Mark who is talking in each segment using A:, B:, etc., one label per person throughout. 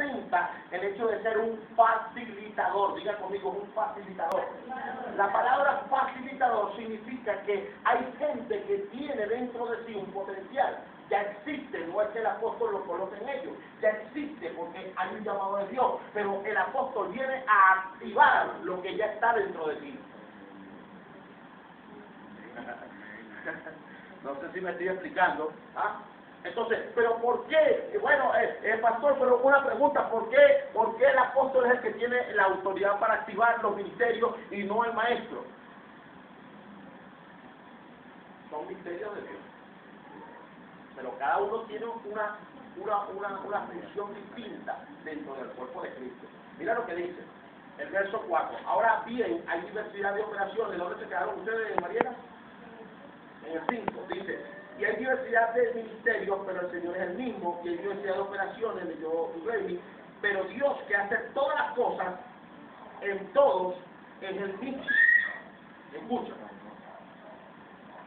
A: representa el hecho de ser un facilitador. Diga conmigo, un facilitador. La palabra facilitador significa que hay gente que tiene dentro de sí un potencial. Ya existe, no es que el apóstol lo coloque en ellos, ya existe porque hay un llamado de Dios, pero el apóstol viene a activar lo que ya está dentro de ti. No sé si me estoy explicando. ¿Ah? Entonces, ¿pero por qué? Bueno, pastor, pero una pregunta, ¿por qué el apóstol es el que tiene la autoridad para activar los ministerios y no el maestro? Son misterios de Dios. Pero cada uno tiene una función distinta dentro del cuerpo de Cristo. Mira lo que dice, el verso 4. Ahora bien, hay diversidad de operaciones. ¿Dónde se quedaron ustedes, Mariela? En el 5, dice, y hay diversidad de ministerios, pero el Señor es el mismo, y hay diversidad de operaciones, pero Dios que hace todas las cosas en todos es el mismo. Escucha.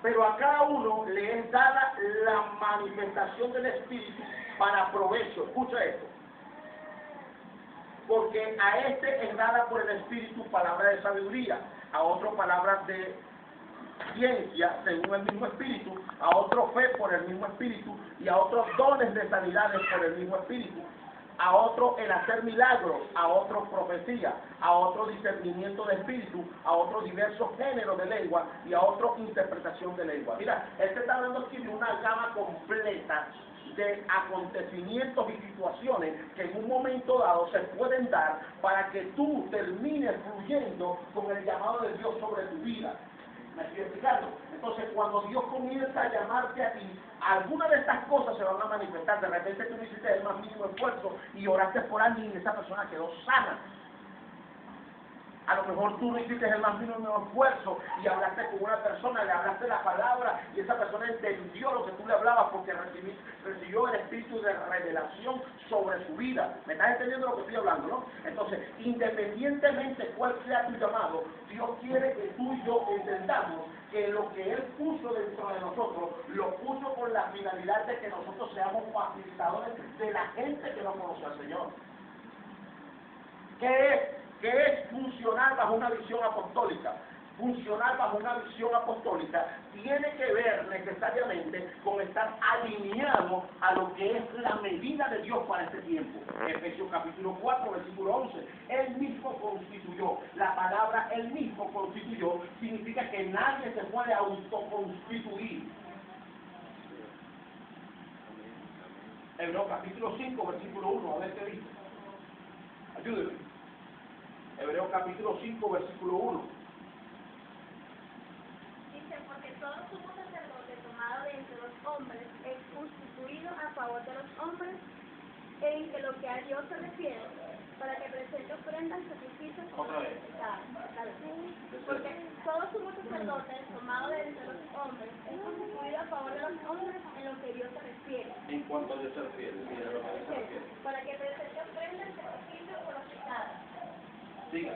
A: Pero a cada uno le es dada la manifestación del Espíritu para provecho. Escucha esto. Porque a este es dada por el Espíritu palabra de sabiduría, a otro palabras de ciencia según el mismo Espíritu, a otro fe por el mismo Espíritu, y a otros dones de sanidades por el mismo Espíritu, a otro el hacer milagros, a otro profecía, a otro discernimiento de espíritu, a otro diversos géneros de lengua y a otro interpretación de lengua. Mira, él te está hablando aquí de una gama completa de acontecimientos y situaciones que en un momento dado se pueden dar para que tú termines fluyendo con el llamado de Dios sobre tu vida. ¿Me estoy explicando? Entonces, cuando Dios comienza a llamarte a ti, algunas de estas cosas se van a manifestar. De repente tú no hiciste el más mínimo esfuerzo y oraste por alguien y esa persona quedó sana. A lo mejor tú no hiciste el más mínimo esfuerzo y hablaste con una persona, le hablaste la palabra y esa persona entendió lo que tú le hablabas porque recibió el espíritu de revelación sobre su vida. ¿Me estás entendiendo lo que estoy hablando, no? Entonces, independientemente cuál sea tu llamado, Dios quiere que tú y yo entendamos que lo que Él puso dentro de nosotros, lo puso con la finalidad de que nosotros seamos facilitadores de la gente que no conoce al Señor. ¿Qué es funcionar bajo una visión apostólica? Funcionar bajo una visión apostólica tiene que ver necesariamente con estar alineado a lo que es la medida de Dios para este tiempo. Efesios capítulo 4, versículo 11. Él mismo constituyó. La palabra Él mismo constituyó significa que nadie se puede autoconstituir. Hebreos capítulo 5, versículo 1. A ver qué dice. Ayúdenme. Hebreos capítulo 5, versículo 1.
B: Dice, porque todo sumo sacerdote tomado de entre los hombres es constituido a favor de los hombres en que lo que a Dios se refiere, para que presente ofrendas y sacrificios por los pecados. Porque todo sumo sacerdote tomado de entre los hombres es constituido a favor de los hombres en lo que Dios se refiere.
A: En cuanto a Dios se refiere, mira lo que se refiere.
B: Para que presente ofrendas y sacrificios por los pecados.
A: Diga.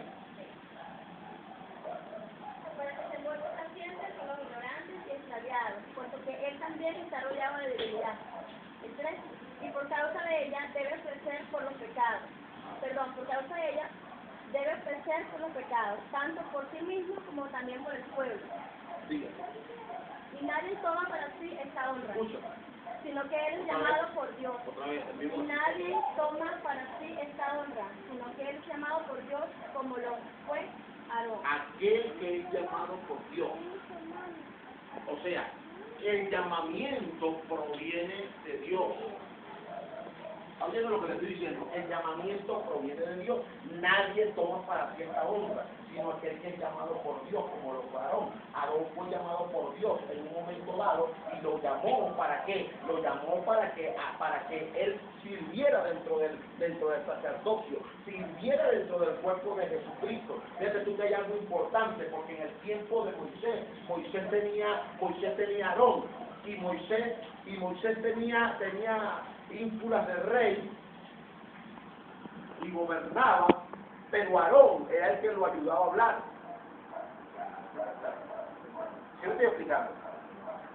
B: Para que se muestre paciente con los ignorantes y extraviados, puesto que él también está rodeado de debilidad. El 3. Y por causa de ella debe ofrecer por los pecados. Por causa de ella debe ofrecer por los pecados, tanto por sí mismo como también por el pueblo.
A: Diga.
B: Y nadie toma para sí esta honra,
A: Escucha.
B: sino que él es llamado por Dios.
A: Otra vez, el
B: Y
A: mismo.
B: nadie toma para sí esta honra, sino que él es llamado por Dios como lo fue Aarón.
A: Aquel que es llamado por Dios. O sea, el llamamiento proviene de Dios. ¿Oyendo lo que le estoy diciendo? El llamamiento proviene de Dios. Nadie toma para sí esta honra, sino aquel que es llamado por Dios, como lo fue Aarón. Aarón fue llamado por Dios en un momento dado y lo llamó ¿para qué? Lo llamó para que él sirviera dentro del sacerdocio, sirviera dentro del cuerpo de Jesucristo. Fíjate tú que hay algo importante, porque en el tiempo de Moisés tenía Aarón, y Moisés tenía ínfulas de rey y gobernaba, pero Aarón era el que lo ayudaba a hablar. ¿Qué me estoy explicando?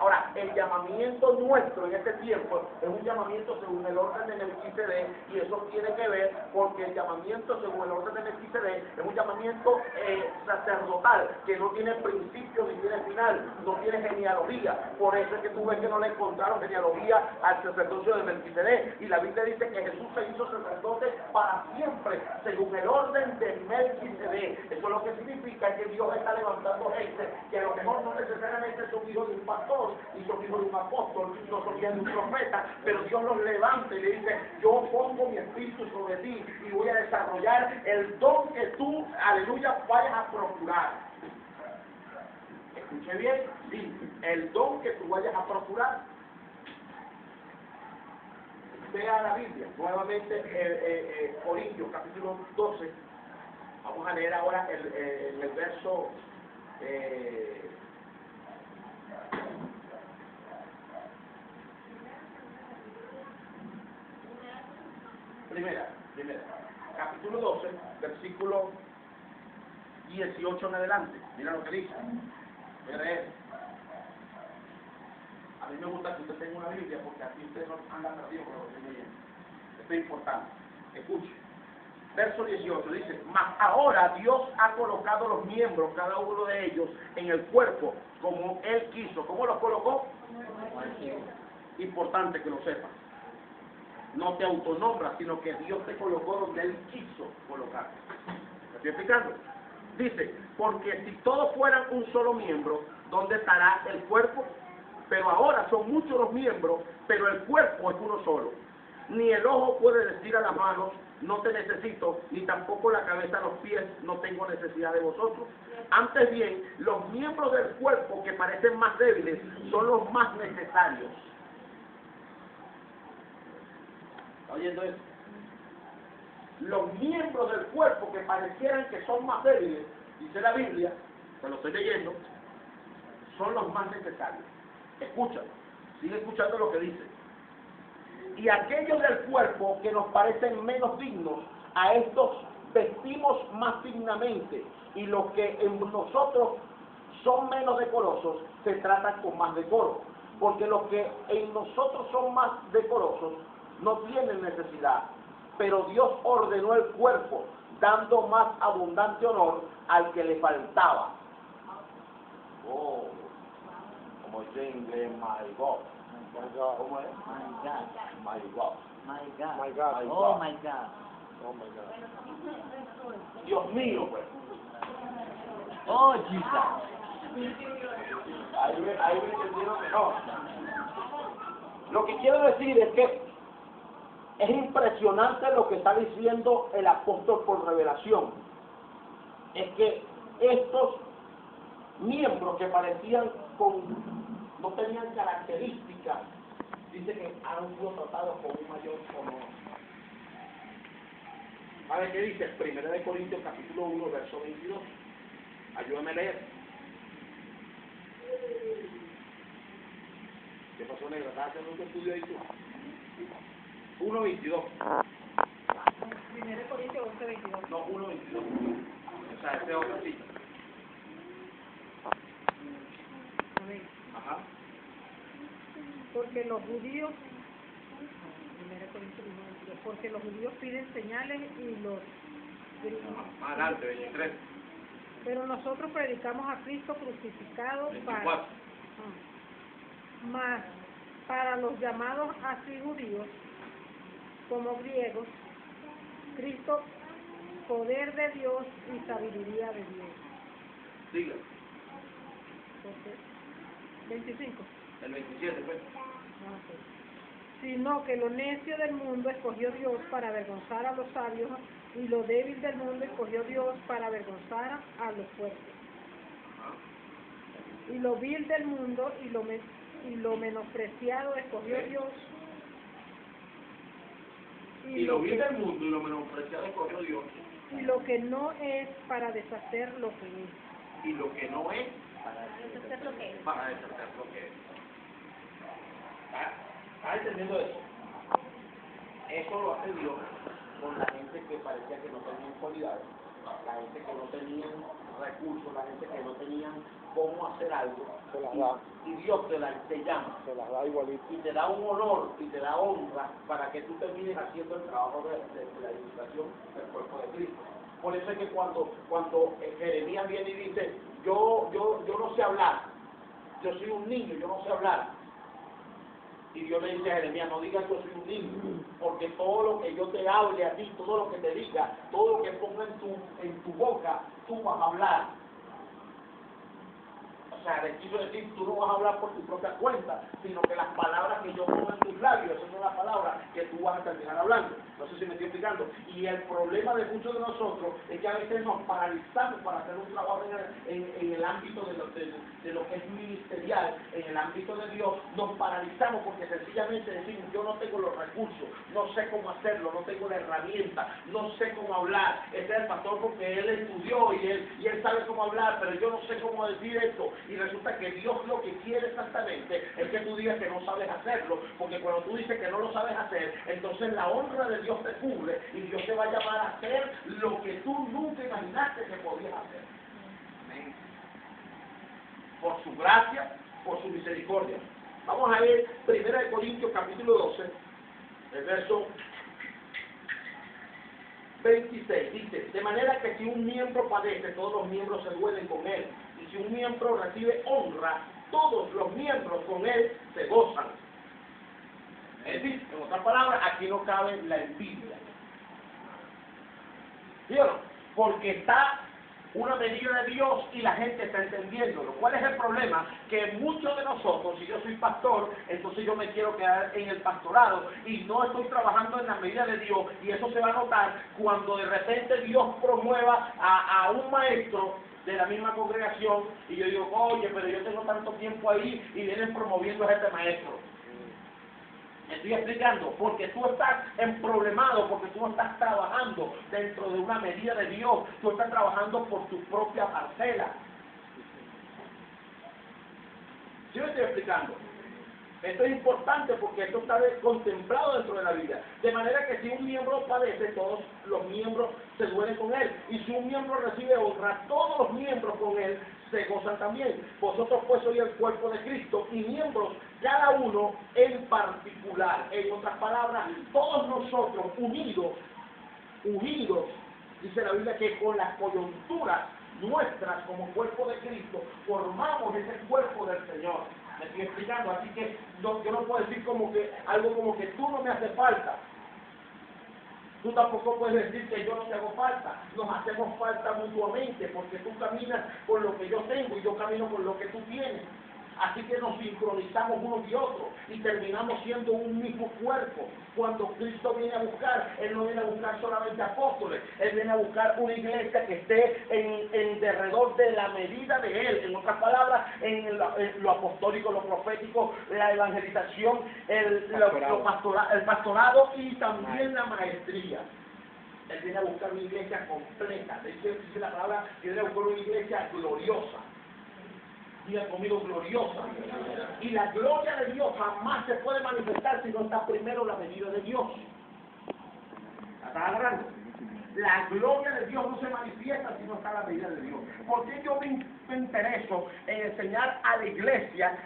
A: Ahora, el llamamiento nuestro en este tiempo es un llamamiento según el orden de Melquisedec, y eso tiene que ver porque el llamamiento según el orden de Melquisedec es un llamamiento sacerdotal, que no tiene principio ni tiene final, no tiene genealogía. Por eso es que tú ves que no le encontraron genealogía al sacerdocio de Melquisedec, y la Biblia dice que Jesús se hizo sacerdote para siempre, según el orden de Melquisedec. Eso lo que significa que Dios está levantando gente que a lo mejor no necesariamente son hijos de un pastor, y son hijos de un apóstol, no son hijos de un profeta, pero Dios los levanta y le dice: yo pongo mi espíritu sobre ti y voy a desarrollar el don que tú, aleluya, vayas a procurar. Escuche bien, sí, el don que tú vayas a procurar. Vea la Biblia, nuevamente Corintios capítulo 12, vamos a leer ahora el verso primera, capítulo 12, versículo 18 en adelante. Mira lo que dice. Voy a leer. A mí me gusta que usted tenga una Biblia, porque así usted no anda perdido con lo que estoy leyendo. Esto es importante. Escuche. Verso 18 dice: mas ahora Dios ha colocado los miembros, cada uno de ellos, en el cuerpo, como Él quiso. ¿Cómo los colocó? Importante que lo sepas. No te autonombras, sino que Dios te colocó donde Él quiso colocarte. ¿Me estoy explicando? Dice: porque si todos fueran un solo miembro, ¿dónde estará el cuerpo? Pero ahora son muchos los miembros, pero el cuerpo es uno solo. Ni el ojo puede decir a las manos: no te necesito, ni tampoco la cabeza a los pies: no tengo necesidad de vosotros. Antes bien, los miembros del cuerpo que parecen más débiles son los más necesarios. ¿Está oyendo eso? Los miembros del cuerpo que parecieran que son más débiles, dice la Biblia, te lo estoy leyendo, son los más necesarios. Escucha, sigue escuchando lo que dice. Y aquellos del cuerpo que nos parecen menos dignos, a estos vestimos más dignamente, y los que en nosotros son menos decorosos se tratan con más decoro, porque los que en nosotros son más decorosos no tienen necesidad, pero Dios ordenó el cuerpo, dando más abundante honor al que le faltaba. Oh, como dice en inglés, my God. ¿Cómo es?
C: My God.
A: My God.
C: My God.
A: My God. My
C: Oh
A: God.
C: my God.
A: Oh my God. Dios mío, pues.
C: Oh Jesus.
A: Ahí me entendieron que no. Lo que quiero decir es que es impresionante lo que está diciendo el apóstol por revelación. Es que estos miembros que parecían no tenían características, dice que han sido tratados con un mayor honor. A ver qué dice, 1 Corintios capítulo 1, verso 22. Ayúdame a leer. ¿Qué pasó, negro? ¿Estás haciendo un estudio ahí tú? 1:22.
D: 1 Corintios 11:22.
A: No, 1:22. O sea, este otra cita.
D: Amén.
A: Ajá.
D: Porque los judíos, 1 Corintios 1:22, porque los judíos piden señales y los
A: Más adelante, 23.
D: pero nosotros predicamos a Cristo crucificado
A: 24.
D: mas para los llamados así judíos como griegos, Cristo poder de Dios y sabiduría de Dios.
A: Siga.
D: 25.
A: El 27, pues.
D: Sino que lo necio del mundo escogió Dios para avergonzar a los sabios, y lo débil del mundo escogió Dios para avergonzar a los fuertes. Y lo vil del mundo y lo menospreciado escogió Dios.
A: Y lo vil del mundo y lo menospreciado escogió Dios.
D: Y lo que no es para deshacer lo que es.
A: Y lo que no es
B: Para deshacer lo que es.
A: para deshacer lo que es. ¿Estás entendiendo eso? Eso lo hace Dios con la gente que parecía que no tenían cualidades. la gente que no tenía recursos, la gente que no tenía cómo hacer algo,
E: Se las da,
A: y Dios te llama,
E: se las da igualito.
A: y te da un honor y te da honra para que tú termines haciendo el trabajo de la ilustración del cuerpo de Cristo. Por eso es que cuando Jeremías viene y dice, yo no sé hablar, yo soy un niño, yo no sé hablar. Y Dios le dice a Jeremías, no digas yo soy un niño, porque todo lo que yo te hable a ti, todo lo que te diga, todo lo que ponga en tu boca, tú vas a hablar. O sea, le quiso decir, tú no vas a hablar por tu propia cuenta, sino que las palabras que yo pongo en tus labios, esas son las palabras que tú vas a terminar hablando. No sé si me estoy explicando. Y el problema de muchos de nosotros es que a veces nos paralizamos para hacer un trabajo en el ámbito de lo que es ministerial, en el ámbito de Dios, nos paralizamos porque sencillamente decimos, yo no tengo los recursos, no sé cómo hacerlo, no tengo la herramienta, no sé cómo hablar. Este es el pastor porque él estudió y él sabe cómo hablar, pero yo no sé cómo decir esto. Y resulta que Dios lo que quiere exactamente es que tú digas que no sabes hacerlo, porque cuando tú dices que no lo sabes hacer, entonces la honra de Dios te cubre y Dios te va a llamar a hacer lo que tú nunca imaginaste que podías hacer. Amén. Por su gracia, por su misericordia. Vamos a ver 1 Corintios capítulo 12, el verso 26, dice, de manera que si un miembro padece, todos los miembros se duelen con él, y si un miembro recibe honra, todos los miembros con él se gozan. Es decir, en otras palabras, aquí no cabe la envidia. ¿Sí o no? Porque está una medida de Dios y la gente está entendiéndolo. ¿Cuál es el problema? Que muchos de nosotros, si yo soy pastor, entonces yo me quiero quedar en el pastorado y no estoy trabajando en la medida de Dios, y eso se va a notar cuando de repente Dios promueva a un maestro de la misma congregación y yo digo, oye, pero yo tengo tanto tiempo ahí y vienen promoviendo a este maestro. Me estoy explicando, porque tú estás emproblemado, porque tú no estás trabajando dentro de una medida de Dios, tú estás trabajando por tu propia parcela. ¿Sí me estoy explicando? Esto es importante porque esto está contemplado dentro de la vida. De manera que si un miembro padece, todos los miembros se duelen con él. Y si un miembro recibe honra, todos los miembros con él se gozan también. Vosotros pues sois el cuerpo de Cristo y miembros cada uno en particular. En otras palabras, todos nosotros unidos, dice la Biblia que con las coyunturas nuestras como cuerpo de Cristo formamos ese cuerpo del Señor. Me estoy explicando, así que yo no puedo decir algo como que tú no me haces falta. Tú tampoco puedes decir que yo no te hago falta. Nos hacemos falta mutuamente porque tú caminas con lo que yo tengo y yo camino con lo que tú tienes. Así que nos sincronizamos unos y otros y terminamos siendo un mismo cuerpo. Cuando Cristo viene a buscar, Él no viene a buscar solamente apóstoles, Él viene a buscar una iglesia que esté en derredor de la medida de Él. En otras palabras, en lo apostólico, lo profético, la evangelización, el pastorado y también la maestría. Él viene a buscar una iglesia completa. Dice la palabra, viene a buscar una iglesia gloriosa. Diga conmigo, gloriosa. Y la gloria de Dios jamás se puede manifestar si no está primero la medida de Dios. ¿Está agarrando? La gloria de Dios no se manifiesta si no está la medida de Dios. ¿Por qué yo me intereso en enseñar a la iglesia,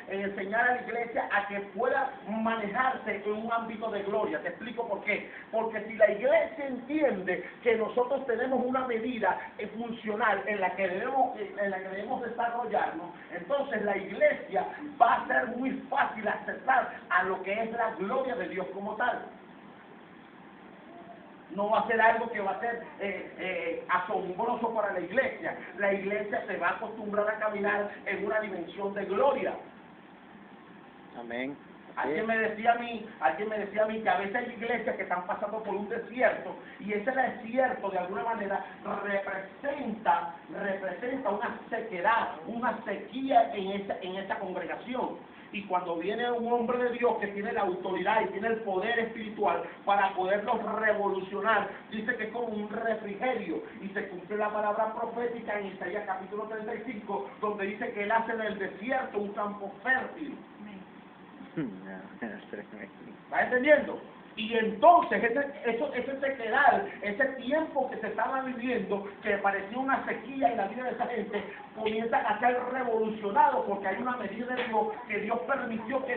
A: a que pueda manejarse en un ámbito de gloria? Te explico por qué. Porque si la iglesia entiende que nosotros tenemos una medida funcional en la que debemos desarrollarnos, entonces la iglesia va a ser muy fácil aceptar a lo que es la gloria de Dios como tal. No va a ser algo que va a ser asombroso para la iglesia. La iglesia se va a acostumbrar a caminar en una dimensión de gloria.
E: Amén.
A: Alguien me decía a mí que a veces hay iglesias que están pasando por un desierto y ese desierto de alguna manera representa una sequedad, una sequía en esa congregación. Y cuando viene un hombre de Dios que tiene la autoridad y tiene el poder espiritual para poderlos revolucionar, dice que es como un refrigerio. Y se cumple la palabra profética en Isaías capítulo 35, donde dice que Él hace del desierto un campo fértil. ¿Estás entendiendo? Y entonces ese sequedal, ese tiempo que se estaba viviendo, que parecía una sequía en la vida de esa gente, comienza a ser revolucionado porque hay una medida de Dios que Dios permitió que